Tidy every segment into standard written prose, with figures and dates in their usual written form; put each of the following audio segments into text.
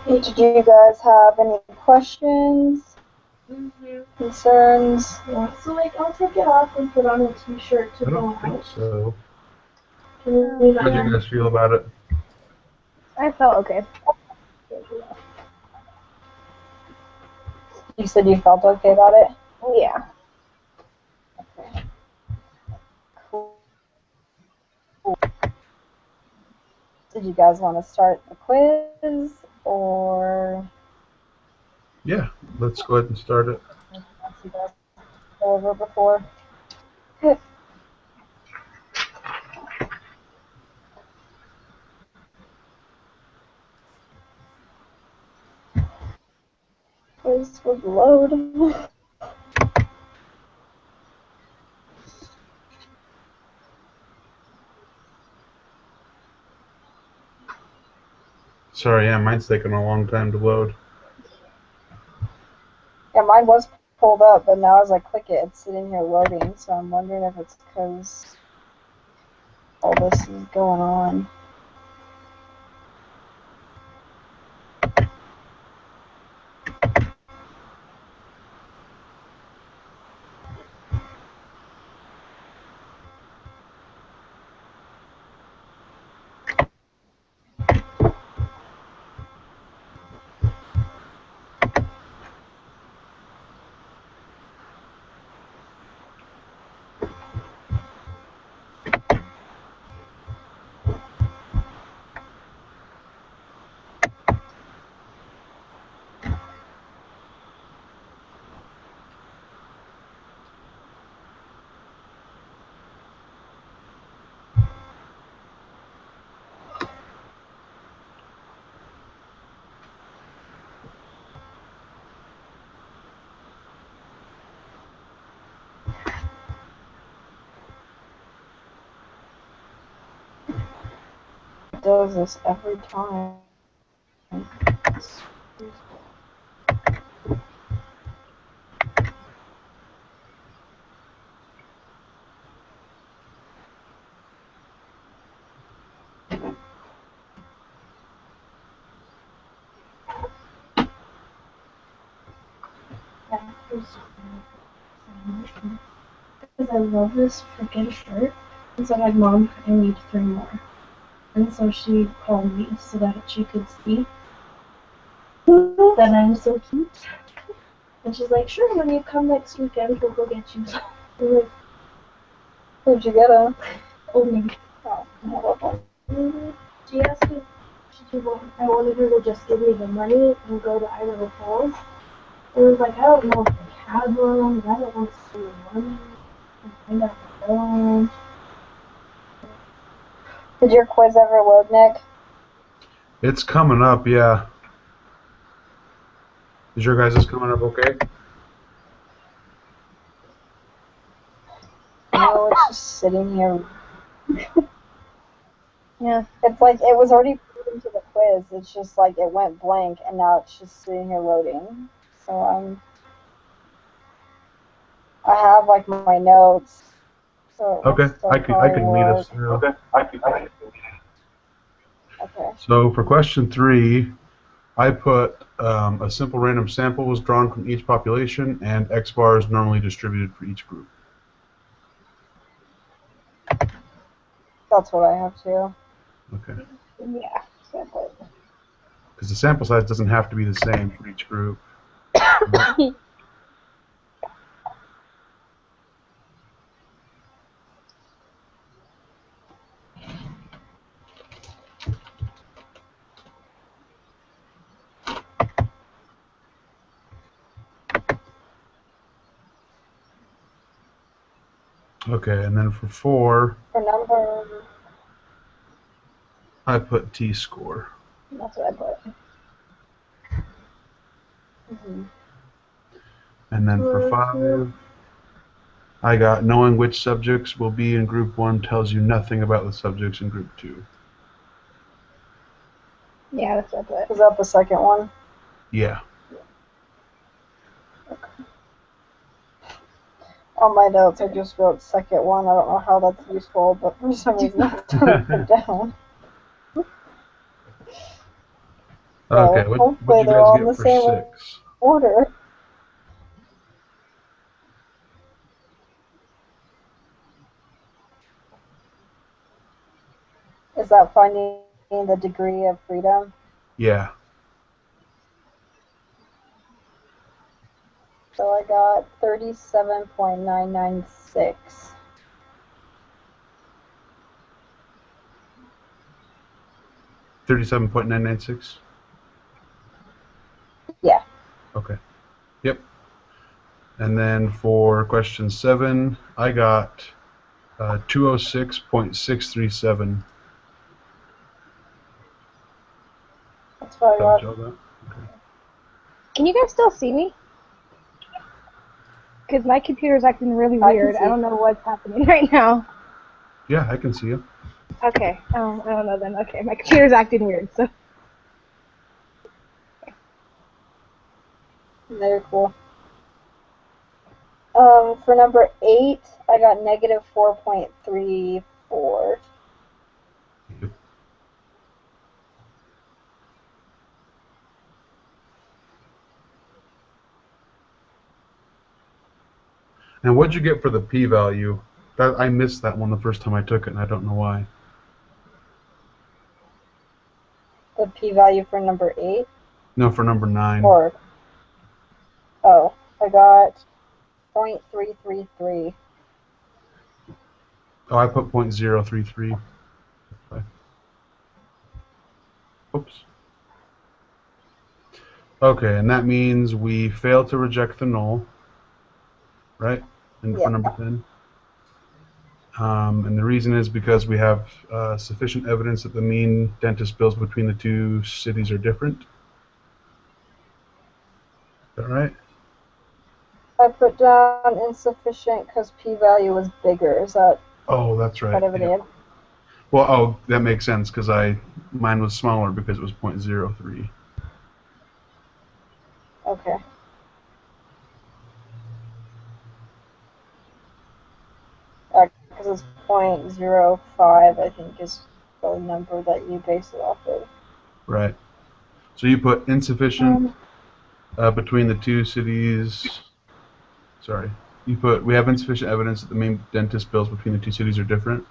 Did you guys have any questions? Concerns? Yeah, so like I'll take it off and put on a t-shirt to I go don't think out. so. Can we leave How do that you guys feel about it? I felt okay. You said you felt okay about it? Yeah. Okay. Cool. Did you guys want to start the quiz or? Yeah, let's go ahead and start it. You guys go over before. Quiz would load. Sorry, yeah, mine's taking a long time to load. Yeah, mine was pulled up, but now as I click it, it's sitting here loading. So I'm wondering if it's because all this is going on. It does this every time. because I love this freaking shirt. And so I'm like, Mom, I need 3 more. And so she called me so that she could see that I'm so cute. And she's like, sure, when you come next weekend, we'll go get you some. I'm like, where'd you get them? Old Navy. Oh, She asked if I wanted her to just give me the money and go to Idaho Falls. And I was like, I don't know if they have one. I don't want to spend the money. And I got the phone. Did your quiz ever load, Nick? It's coming up, yeah. Is your guys' coming up okay? No, it's just sitting here. Yeah, it's like it was already put into the quiz. It's just like it went blank, and now it's just sitting here loading. So I have like my notes. So Okay, I can lead us through. Okay, I can. Okay. So for question 3, I put a simple random sample was drawn from each population, and X bars normally distributed for each group. That's what I have too. Okay. Yeah. Because the sample size doesn't have to be the same for each group. Okay, and then for 4, For number, I put T-score. that's what I put. And then for 5, I got knowing which subjects will be in group 1 tells you nothing about the subjects in group 2. Yeah, that's what I put. Was that the second one? Yeah. Okay. On my notes, I just wrote second one. I don't know how that's useful, but for some reason that's what I put down. Okay, So what'd hopefully you they're guys all in get the for same 6? order. Is that finding the degree of freedom? Yeah. So I got 37.996. 37.996? Yeah. Okay. Yep. And then for question 7, I got 206.637. That's what I Is that what got. y'all got? Okay. Can you guys still see me? Because my computer's acting really I can weird. I see. don't know what's happening right now. Yeah, I can see you. Okay. I don't know then. Okay, my computer's acting weird. So Very cool. For number 8, I got negative 4.34. And what'd you get for the p-value? I missed that one the first time I took it, and I don't know why. The p-value for number 8? No, for number 9. Or, oh, I got 0.333. Oh, I put 0.033. Okay. Oops. Okay, and that means we fail to reject the null, right? And for Yeah. number 10. And the reason is because we have sufficient evidence that the mean dentist bills between the two cities are different. Is that right? I put down insufficient because p-value was bigger. Is that Oh, that's right. kind of an Yeah. answer? Well, oh, that makes sense because mine was smaller because it was 0.03. Okay. Because it's 0.05, I think, is the number that you base it off of. Right. So you put insufficient between the two cities. Sorry. We have insufficient evidence that the main dentist bills between the two cities are different.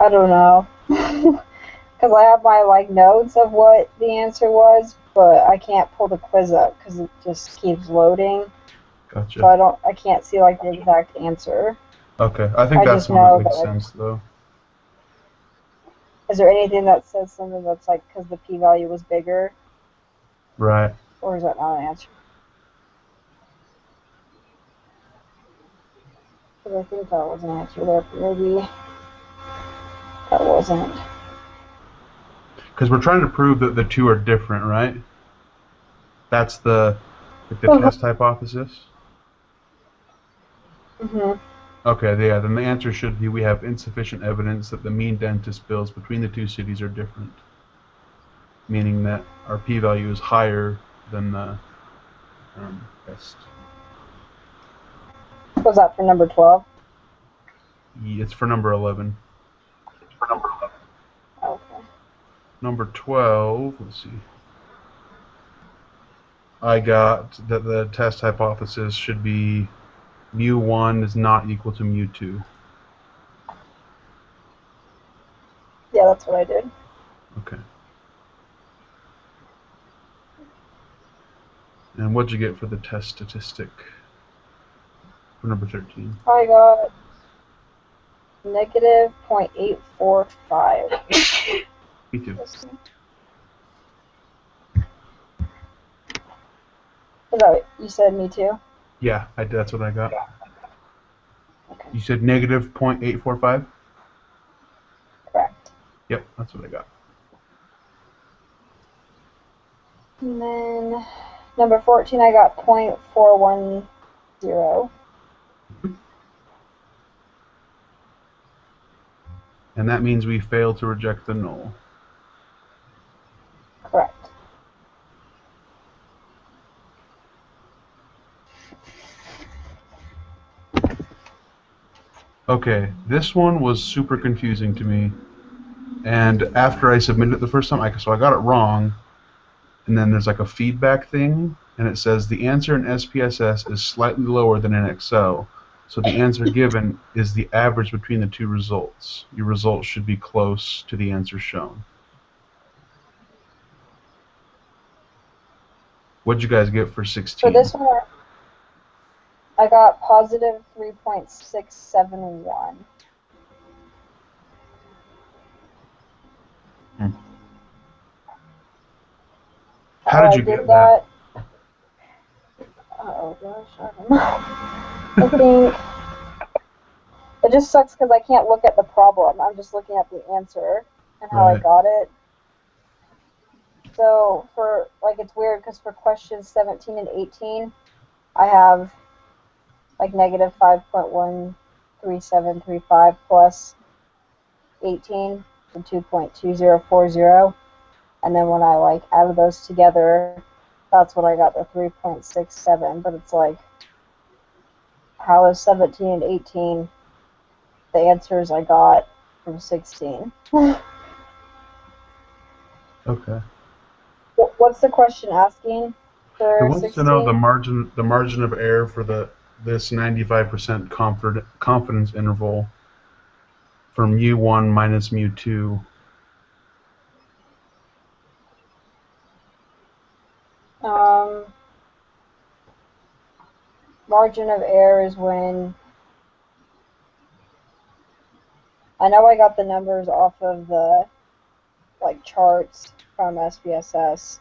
I don't know. Because I have my notes of what the answer was, but I can't pull the quiz up because it just keeps loading. Gotcha. So I can't see the exact answer. Okay. I think I that's just the one that know makes that. sense, though. Is there anything that says something that's because the p-value was bigger, Right. or is that not an answer? Because I think that was an answer there, but maybe that wasn't. Because we're trying to prove that the two are different, right? That's the test hypothesis. Mhm. Okay, yeah, then the answer should be we have insufficient evidence that the mean dentist bills between the two cities are different, meaning that our p-value is higher than the test. Was that for number 12? It's for number 11. Okay. Number 12, let's see. I got that the test hypothesis should be mu1 is not equal to mu2. Yeah, that's what I did. Okay. And what'd you get for the test statistic for number 13? I got negative 0.845. Me too. Is that what you said? Me too? Yeah, that's what I got. Okay. You said negative 0.845? Correct. Yep, that's what I got. And then number 14, I got 0.410. And that means we fail to reject the null. Okay, this one was super confusing to me. And after I submitted it the first time, so I got it wrong, and then there's like a feedback thing, and it says the answer in SPSS is slightly lower than in Excel. So the answer given is the average between the two results. Your results should be close to the answer shown. What'd you guys get for 16? For this one, I got positive 3.671. How did you get that? Oh gosh, I don't know. I think it just sucks because I can't look at the problem. I'm just looking at the answer and how I got it. So for it's weird because for questions 17 and 18, I have like negative 5.13735 plus 18 to 2.2040, and then when I added those together, that's when I got the 3.67. But it's like, how is 17 and 18 the answers I got from 16? Okay. What's the question asking for It wants 16? to know the margin of error for this 95% confidence interval for mu1 minus mu2. Margin of error is when I know I got the numbers off of the charts from SPSS.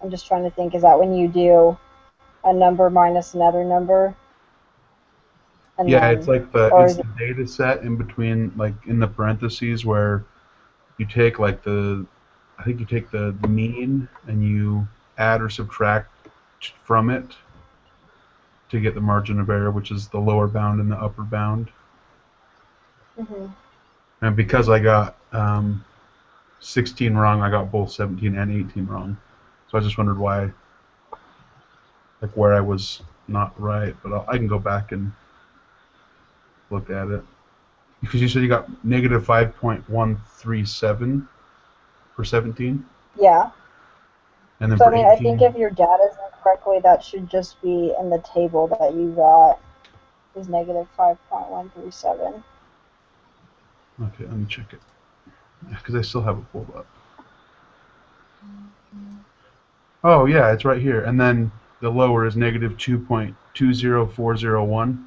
I'm just trying to think, is that when you do a number minus another number? And Yeah, then, it's like the data set in between, in the parentheses, where you take I think you take the mean and you add or subtract from it to get the margin of error, which is the lower bound and the upper bound. Mm-hmm. And because I got 16 wrong, I got both 17 and 18 wrong. So I just wondered why, where I was not right. But I can go back and look at it. Because you said you got negative 5.137 for 17? Yeah. And then So, for 18? I think if your data is incorrectly, that should just be in the table that you got is negative 5.137. Okay, let me check it. Because I still have it pulled up. Oh, yeah, it's right here. And then the lower is negative 2.20401.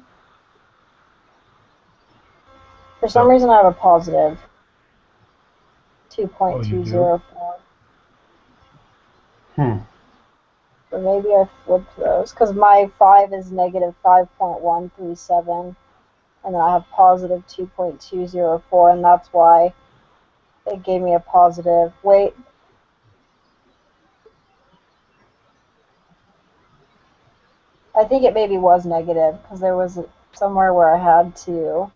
For some reason, I have a positive 2.204. Oh, you do? Or maybe I flipped those, because my 5 is negative 5.137, and then I have positive 2.204, and that's why it gave me a positive. Wait. I think it maybe was negative, because there was somewhere where I had to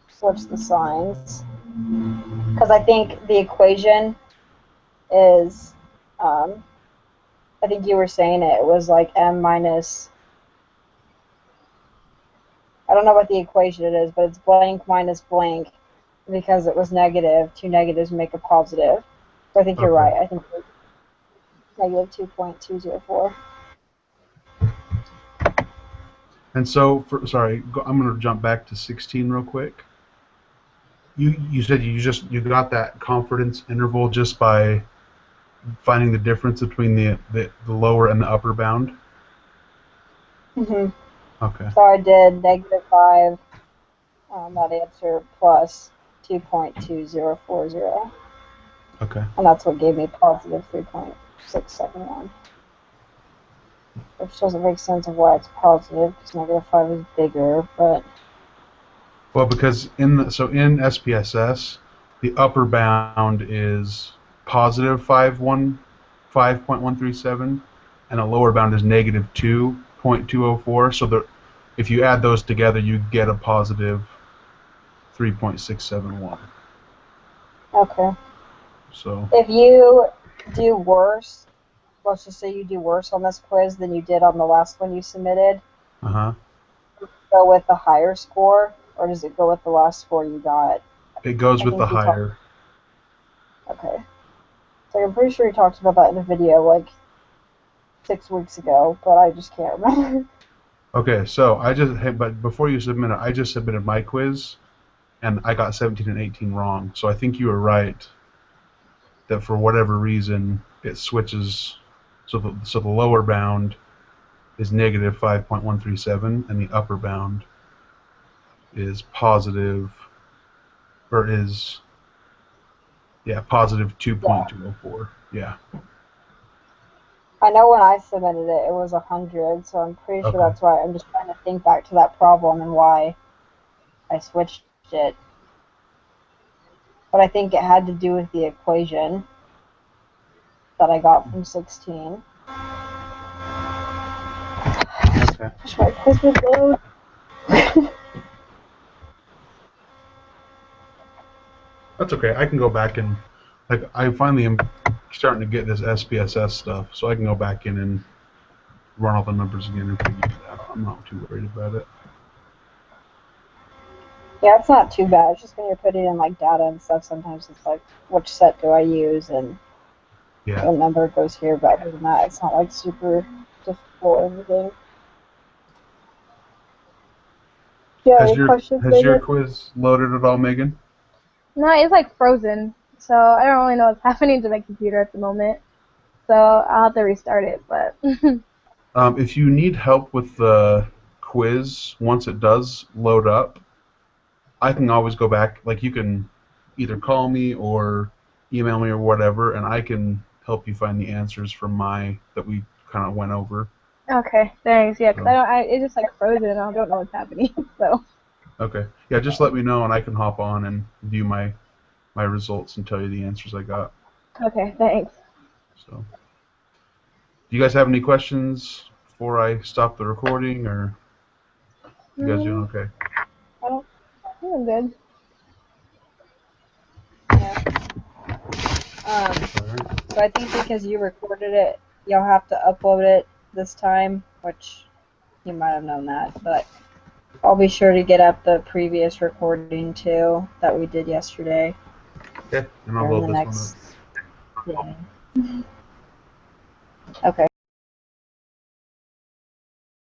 switch the signs. Because I think the equation is, I think you were saying it was like m minus, I don't know what the equation it is, but it's blank minus blank, because it was negative. Two negatives make a positive. So I think you're right. I think it's negative 2.204. And so, I'm going to jump back to 16 real quick. You said you got that confidence interval just by finding the difference between the lower and the upper bound? Mm-hmm. Okay. So I did negative 5, that answer, plus 2.2040. Okay. And that's what gave me positive 3.671. Which doesn't make sense of why it's positive, because negative 5 is bigger, but... Well, because in SPSS, the upper bound is positive 5.137, and a lower bound is negative 2.204. So if you add those together, you get a positive 3.671. Okay. So if you do worse, let's just say you do worse on this quiz than you did on the last one you submitted, go with the higher score, or does it go with the last score you got? It goes I with the think you higher. Okay. So I'm pretty sure you talked about that in a video like 6 weeks ago, but I just can't remember. Okay, so but before you submit it, I just submitted my quiz, and I got 17 and 18 wrong. So I think you were right that for whatever reason it switches. So the lower bound is negative 5.137, and the upper bound is positive, or is positive 2.204. Yeah. I know when I submitted it, it was 100, so I'm pretty sure Okay. that's right. I'm just trying to think back to that problem and why I switched it. But I think it had to do with the equation that I got from 16. Okay. Wish my quiz would load. That's okay. I can go back and I finally am starting to get this SPSS stuff, so I can go back in and run all the numbers again and figure it out. I'm not too worried about it. Yeah, it's not too bad. It's just when you're putting in like data and stuff, sometimes it's like, which set do I use and Yeah. what number goes here. But other than that, it's not like super difficult or anything. Do you have any questions, Has your Megan? quiz loaded at all, Megan? No, it's like frozen. So I don't really know what's happening to my computer at the moment. So I'll have to restart it, but If you need help with the quiz once it does load up, I can always go back. Like you can either call me or email me or whatever, and I can help you find the answers from that we kind of went over. okay, thanks. Yeah, 'cause So, it's just like frozen. I don't know what's happening. So okay. Yeah, just let me know and I can hop on and view my results and tell you the answers I got. okay, thanks. So, do you guys have any questions before I stop the recording, or you guys doing okay? I don't. I'm good. Yeah. All right. So I think because you recorded it, you'll have to upload it this time, which you might have known that, but I'll be sure to get up the previous recording too that we did yesterday Okay, and I'll during load the this one up. next day. Okay.